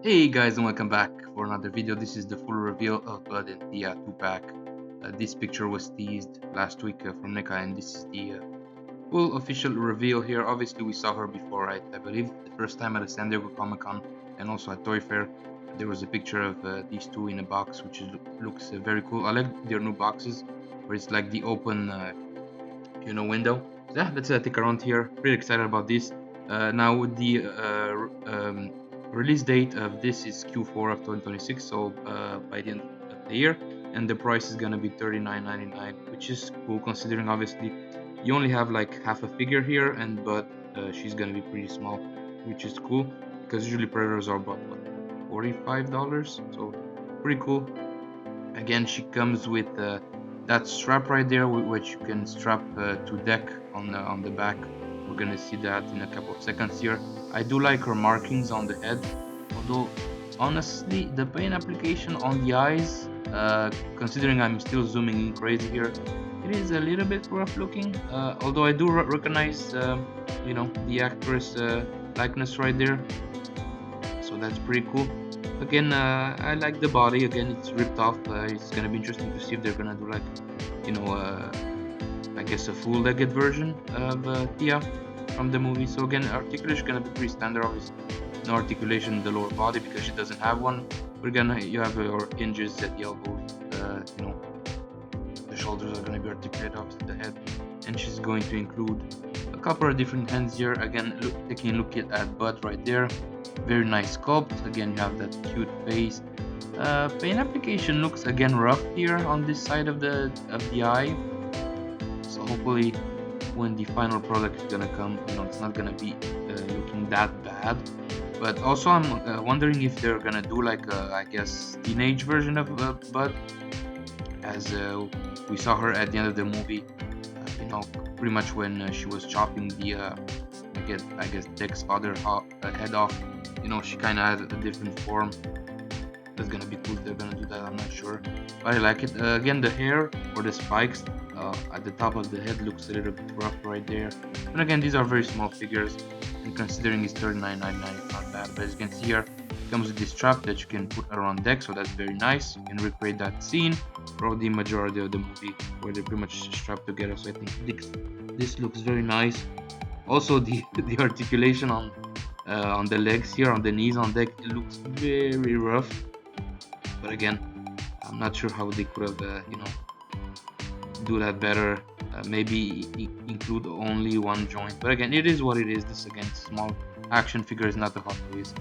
Hey guys, and welcome back for another video. This is the full reveal of Bud and Thia 2-pack. This picture was teased last week from NECA, and this is the full official reveal here. Obviously we saw her before, right? I believe the first time at a San Diego Comic-Con and also at Toy Fair. There was a picture of these two in a box, which looks very cool. I like their new boxes where it's like the open window. So yeah, let's take around here. Pretty excited about this. Now with the release date of this is Q4 of 2026, so by the end of the year, and the price is gonna be $39.99, which is cool considering obviously you only have like half a figure here, but she's gonna be pretty small, which is cool because usually Predators are about what, $45, so pretty cool. Again, she comes with that strap right there, which you can strap to deck on the back. We're gonna see that in a couple of seconds here. I do like her markings on the head, although honestly the paint application on the eyes, considering I'm still zooming in crazy here, it is a little bit rough looking, although I do recognize the actress likeness right there, so that's pretty cool. Again, I like the body. Again, it's ripped off. It's gonna be interesting to see if they're gonna do like, I guess a full-legged version of Thia from the movie. So again, articulation is gonna be pretty standard. Obviously, no articulation in the lower body because she doesn't have one. You have your hinges at the elbows. The shoulders are gonna be articulated, obviously the head, and she's going to include a couple of different hands here. Again, taking a look at Bud right there. Very nice sculpt. Again, you have that cute face. Paint application looks again rough here on this side of the eye. So hopefully, when the final product is gonna come, it's not gonna be looking that bad. But also, I'm wondering if they're gonna do like I guess teenage version of Bud, as we saw her at the end of the movie. Pretty much when she was chopping the I guess Deck's father head off. She kind of had a different form. That's gonna be cool if they're gonna do that. I'm not sure, but I like it. Again, the hair or the spikes at the top of the head looks a little bit rough right there. And again, these are very small figures, and considering it's $39.99, it's not bad. But as you can see here, it comes with this strap that you can put around Deck, so that's very nice. You can recreate that scene from the majority of the movie where they're pretty much strapped together. So I think this looks very nice. Also, the articulation on the legs here, on the knees on Deck, it looks very rough. But again, I'm not sure how they could have, do that better. Maybe include only one joint. But again, it is what it is. This again, small action figure is not the Hot Toys.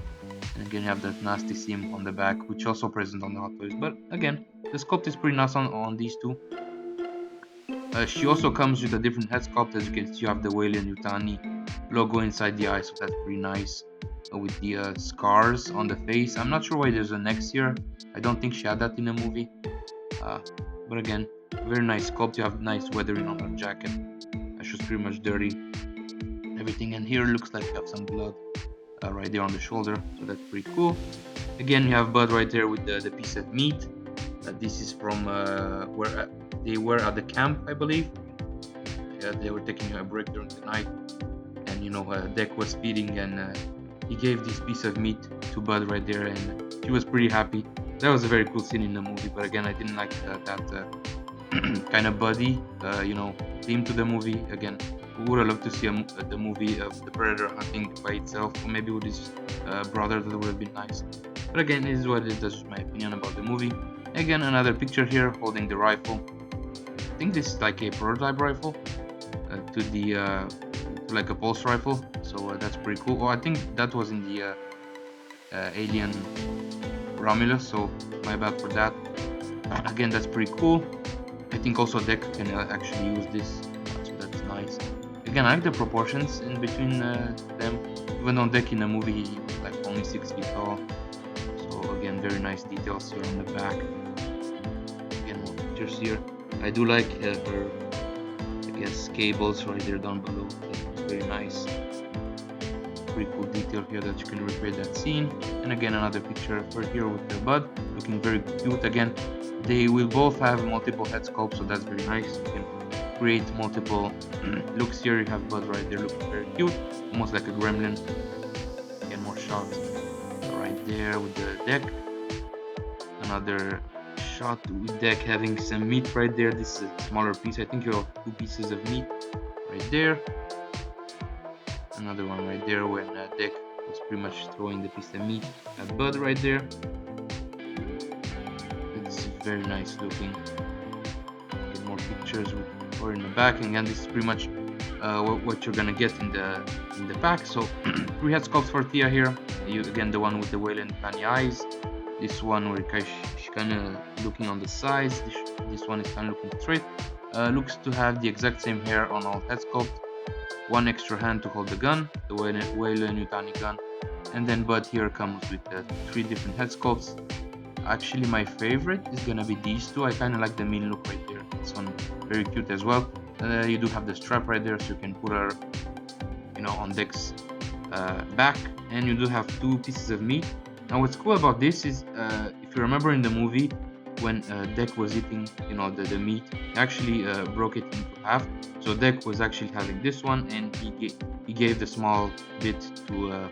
And again, you have that nasty seam on the back, which also present on the Hot Toys. But again, the sculpt is pretty nice on these two. She also comes with a different head sculpt. As you can see, you have the Weyland-Yutani logo inside the eye, so that's pretty nice. With the scars on the face, I'm not sure why there's an X here. I don't think she had that in the movie. But again, very nice sculpt. You have nice weathering on her jacket. She's pretty much dirty. Everything in here looks like you have some blood right there on the shoulder, so that's pretty cool. Again, you have Bud right there with the piece of meat. This is from where they were at the camp, I believe. They were taking a break during the night, and Deck was feeding, and he gave this piece of meat to Bud right there, and she was pretty happy. That was a very cool scene in the movie, but again, I didn't like that kind of buddy, theme to the movie. Again, we would have loved to see the movie of the Predator hunting by itself, or maybe with his brother. That would have been nice. But again, this is what it is. That's just my opinion about the movie. Again, another picture here holding the rifle. I think this is like a prototype rifle to like a pulse rifle. So that's pretty cool. Oh, I think that was in the Alien Romulus. So my bad for that. Again, that's pretty cool. I think also Deck can actually use this, so that's nice. Again, I like the proportions in between them. Even though Deck in the movie he was like only 6 feet tall. So again, very nice details here on the back. Again, more pictures here. I do like her, I guess, cables right there down below. That's very nice. Pretty cool detail here that you can recreate that scene. And again, another picture of her here with the Bud, looking very cute. Again, they will both have multiple head sculpts, so that's very nice. You can create multiple looks here. You have Bud right there looking very cute, almost like a gremlin. Again, more shots right there with the deck. Another shot with deck having some meat right there. This is a smaller piece. I think you have 2 pieces of meat right there. Another one right there when deck was pretty much throwing the piece of meat at Bud right there. It's very nice looking. Get more pictures with or in the back, and again, this is pretty much what you're gonna get in the pack. So 3 head sculpts for Thia here. Again, the one with the Weyland-Yutani eyes. This one where she's kind of looking on the sides. This one is kind of looking straight. Looks to have the exact same hair on all head sculpts. 1 extra hand to hold the gun, the Weyland-Yutani gun, and then Bud here comes with 3 different head sculpts. Actually, my favorite is gonna be these 2. I kind of like the mean look right there. This one very cute as well. You do have the strap right there, so you can put her, on Deck's back, and you do have 2 pieces of meat. Now, what's cool about this is, if you remember in the movie, when Deck was eating, the meat, he actually broke it into half. So Deck was actually having this one, and he gave the small bit to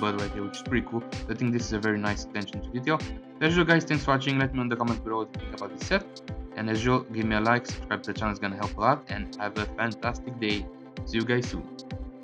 Bud right here, which is pretty cool. I think this is a very nice attention to detail. As usual, guys, thanks for watching. Let me know in the comments below what you think about this set. And as usual, give me a like, subscribe to the channel, it's gonna help a lot, and have a fantastic day. See you guys soon.